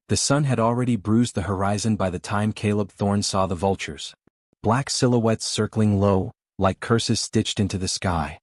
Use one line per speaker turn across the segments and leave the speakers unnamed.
The sun had already bruised the horizon by the time Caleb Thorne saw the vultures. Black silhouettes circling low, like curses stitched into the sky.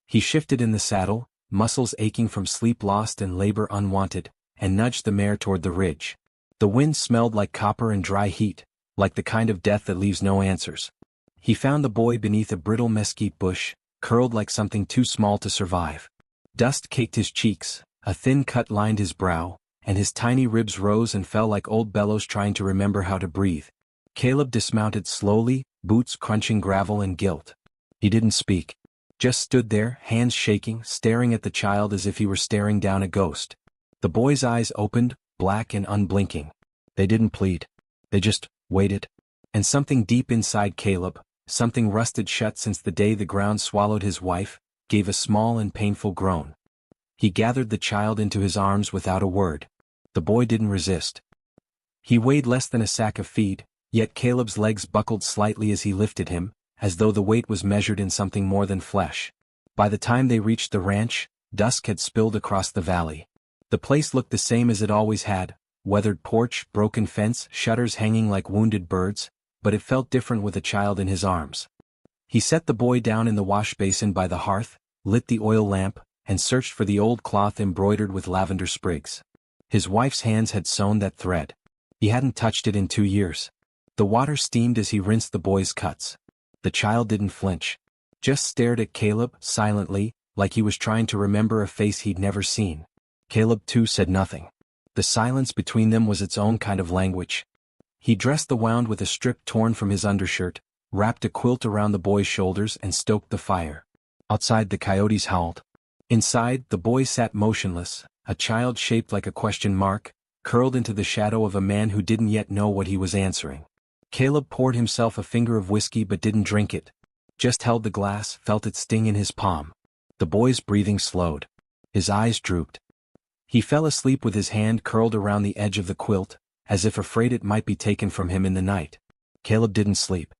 He shifted in the saddle, muscles aching from sleep lost and labor unwanted, and nudged the mare toward the ridge. The wind smelled like copper and dry heat, like the kind of death that leaves no answers. He found the boy beneath a brittle mesquite bush, curled like something too small to survive. Dust caked his cheeks, a thin cut lined his brow, and his tiny ribs rose and fell like old bellows trying to remember how to breathe. Caleb dismounted slowly, boots crunching gravel and guilt. He didn't speak. Just stood there, hands shaking, staring at the child as if he were staring down a ghost. The boy's eyes opened, black and unblinking. They didn't plead. They just waited. And something deep inside Caleb, something rusted shut since the day the ground swallowed his wife, gave a small and painful groan. He gathered the child into his arms without a word. The boy didn't resist. He weighed less than a sack of feed, yet Caleb's legs buckled slightly as he lifted him, as though the weight was measured in something more than flesh. By the time they reached the ranch, dusk had spilled across the valley. The place looked the same as it always had, weathered porch, broken fence, shutters hanging like wounded birds, but it felt different with a child in his arms. He set the boy down in the wash basin by the hearth, lit the oil lamp, and searched for the old cloth embroidered with lavender sprigs. His wife's hands had sewn that thread. He hadn't touched it in 2 years. The water steamed as he rinsed the boy's cuts. The child didn't flinch. Just stared at Caleb, silently, like he was trying to remember a face he'd never seen. Caleb, too, said nothing. The silence between them was its own kind of language. He dressed the wound with a strip torn from his undershirt, wrapped a quilt around the boy's shoulders and stoked the fire. Outside, the coyotes howled. Inside, the boy sat motionless, a child shaped like a question mark, curled into the shadow of a man who didn't yet know what he was answering. Caleb poured himself a finger of whiskey but didn't drink it. Just held the glass, felt it sting in his palm. The boy's breathing slowed. His eyes drooped. He fell asleep with his hand curled around the edge of the quilt, as if afraid it might be taken from him in the night. Caleb didn't sleep.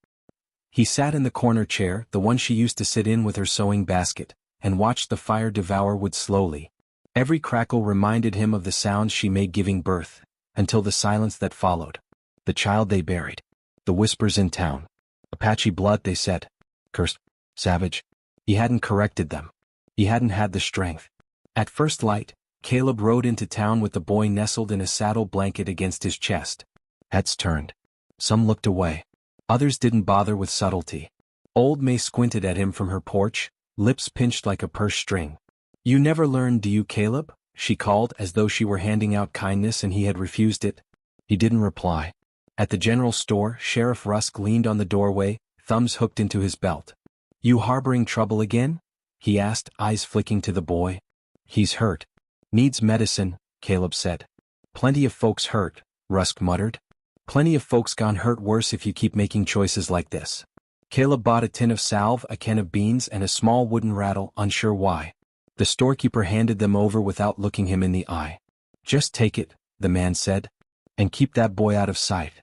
He sat in the corner chair, the one she used to sit in with her sewing basket, and watched the fire devour wood slowly. Every crackle reminded him of the sounds she made giving birth, until the silence that followed. The child they buried. The whispers in town. Apache blood, they said. Cursed. Savage. He hadn't corrected them. He hadn't had the strength. At first light, Caleb rode into town with the boy nestled in a saddle blanket against his chest. Heads turned. Some looked away. Others didn't bother with subtlety. Old May squinted at him from her porch, lips pinched like a purse string. You never learn, do you, Caleb? She called as though she were handing out kindness and he had refused it. He didn't reply. At the general store, Sheriff Rusk leaned on the doorway, thumbs hooked into his belt. You harboring trouble again? He asked, eyes flicking to the boy. He's hurt. Needs medicine, Caleb said. Plenty of folks hurt, Rusk muttered. Plenty of folks gone hurt worse if you keep making choices like this. Caleb bought a tin of salve, a can of beans, and a small wooden rattle, unsure why. The storekeeper handed them over without looking him in the eye. Just take it, the man said. And keep that boy out of sight.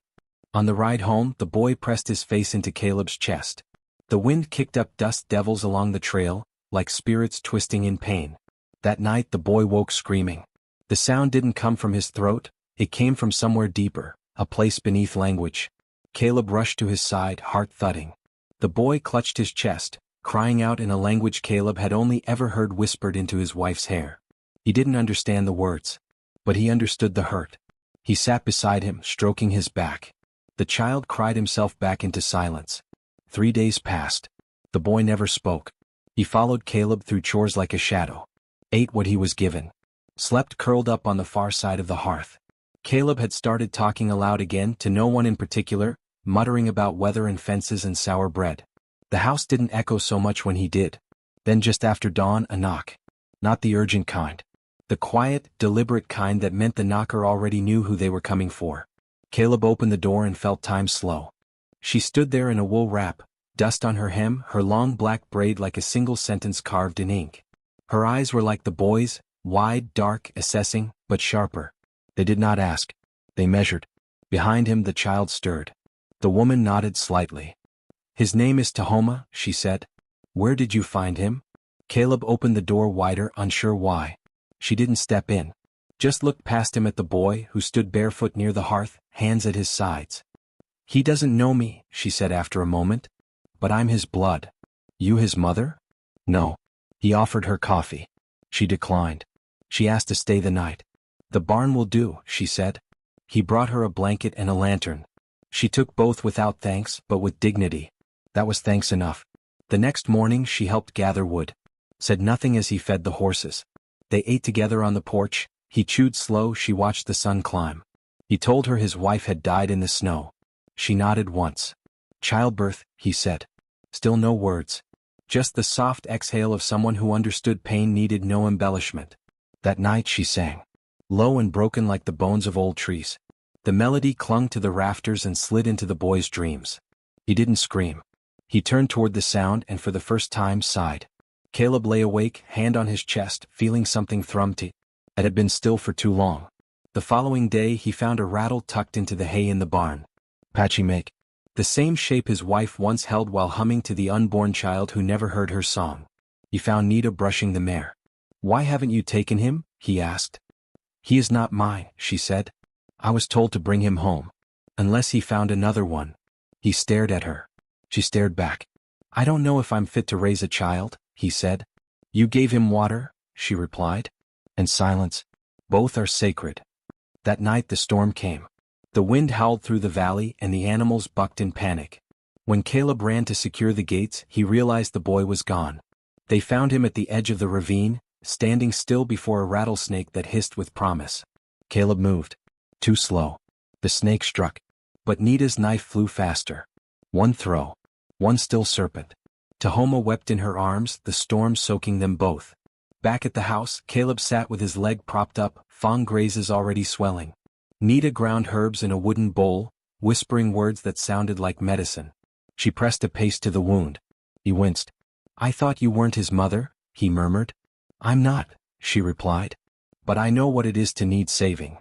On the ride home, the boy pressed his face into Caleb's chest. The wind kicked up dust devils along the trail, like spirits twisting in pain. That night the boy woke screaming. The sound didn't come from his throat, it came from somewhere deeper, a place beneath language. Caleb rushed to his side, heart thudding. The boy clutched his chest, crying out in a language Caleb had only ever heard whispered into his wife's hair. He didn't understand the words, but he understood the hurt. He sat beside him, stroking his back. The child cried himself back into silence. 3 days passed. The boy never spoke. He followed Caleb through chores like a shadow. Ate what he was given. Slept curled up on the far side of the hearth. Caleb had started talking aloud again to no one in particular, muttering about weather and fences and sour bread. The house didn't echo so much when he did. Then just after dawn, a knock. Not the urgent kind. The quiet, deliberate kind that meant the knocker already knew who they were coming for. Caleb opened the door and felt time slow. She stood there in a wool wrap, dust on her hem, her long black braid like a single sentence carved in ink. Her eyes were like the boy's, wide, dark, assessing, but sharper. They did not ask. They measured. Behind him the child stirred. The woman nodded slightly. His name is Tahoma, she said. Where did you find him? Caleb opened the door wider, unsure why. She didn't step in. just looked past him at the boy who stood barefoot near the hearth, hands at his sides. "He doesn't know me," she said after a moment. "But I'm his blood." "You his mother?" "No." He offered her coffee. She declined. She asked to stay the night. "The barn will do," she said. He brought her a blanket and a lantern. She took both without thanks but with dignity. That was thanks enough. The next morning she helped gather wood. Said nothing as he fed the horses. They ate together on the porch. He chewed slow, she watched the sun climb. He told her his wife had died in the snow. She nodded once. "Childbirth," he said. Still no words. Just the soft exhale of someone who understood pain needed no embellishment. That night she sang. Low and broken like the bones of old trees. The melody clung to the rafters and slid into the boy's dreams. He didn't scream. He turned toward the sound and for the first time sighed. Caleb lay awake, hand on his chest, feeling something thrum to. It had been still for too long. The following day he found a rattle tucked into the hay in the barn. Apache make. The same shape his wife once held while humming to the unborn child who never heard her song. He found Nita brushing the mare. "Why haven't you taken him?" he asked. "He is not mine," she said. "I was told to bring him home. Unless he found another one." He stared at her. She stared back. "I don't know if I'm fit to raise a child," he said. "You gave him water," she replied. And silence. Both are sacred. That night the storm came. The wind howled through the valley and the animals bucked in panic. When Caleb ran to secure the gates, he realized the boy was gone. They found him at the edge of the ravine, standing still before a rattlesnake that hissed with promise. Caleb moved. Too slow. The snake struck. But Nita's knife flew faster. One throw. One still serpent. Tahoma wept in her arms, the storm soaking them both. Back at the house, Caleb sat with his leg propped up, fang grazes already swelling. Nita ground herbs in a wooden bowl, whispering words that sounded like medicine. She pressed a paste to the wound. He winced. "I thought you weren't his mother," he murmured. "I'm not," she replied. "But I know what it is to need saving."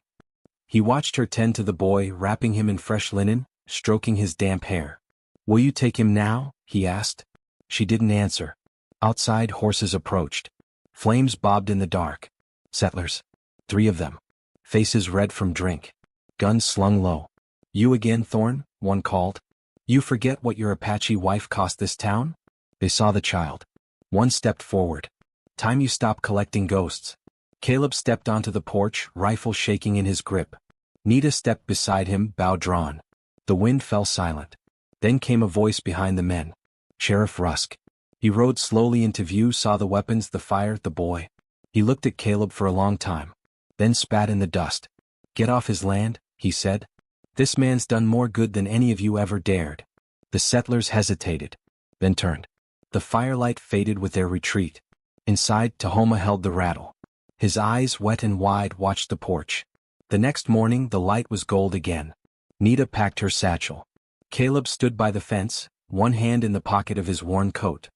He watched her tend to the boy, wrapping him in fresh linen, stroking his damp hair. "Will you take him now?" he asked. She didn't answer. Outside, horses approached. Flames bobbed in the dark. Settlers. 3 of them. Faces red from drink. Guns slung low. "You again, Thorn?" one called. "You forget what your Apache wife cost this town?" They saw the child. One stepped forward. "Time you stop collecting ghosts." Caleb stepped onto the porch, rifle shaking in his grip. Nita stepped beside him, bow drawn. The wind fell silent. Then came a voice behind the men. "Sheriff Rusk." He rode slowly into view, saw the weapons, the fire, the boy. He looked at Caleb for a long time. Then spat in the dust. "Get off his land," he said. "This man's done more good than any of you ever dared." The settlers hesitated. Then turned. The firelight faded with their retreat. Inside, Tahoma held the rattle. His eyes, wet and wide, watched the porch. The next morning the light was gold again. Nita packed her satchel. Caleb stood by the fence, one hand in the pocket of his worn coat.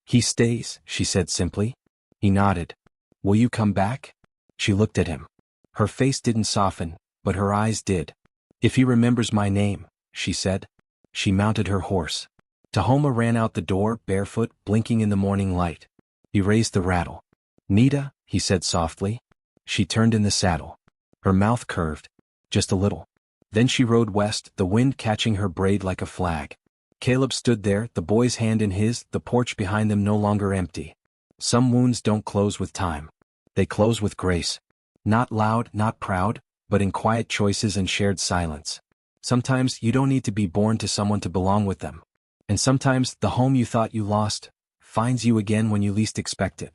"He stays," she said simply. He nodded. "Will you come back?" She looked at him. Her face didn't soften, but her eyes did. "If he remembers my name," she said. She mounted her horse. Tahoma ran out the door, barefoot, blinking in the morning light. He raised the rattle. "Nita," he said softly. She turned in the saddle. Her mouth curved. Just a little. Then she rode west, the wind catching her braid like a flag. Caleb stood there, the boy's hand in his, the porch behind them no longer empty. Some wounds don't close with time. They close with grace. Not loud, not proud, but in quiet choices and shared silence. Sometimes you don't need to be born to someone to belong with them. And sometimes the home you thought you lost finds you again when you least expect it.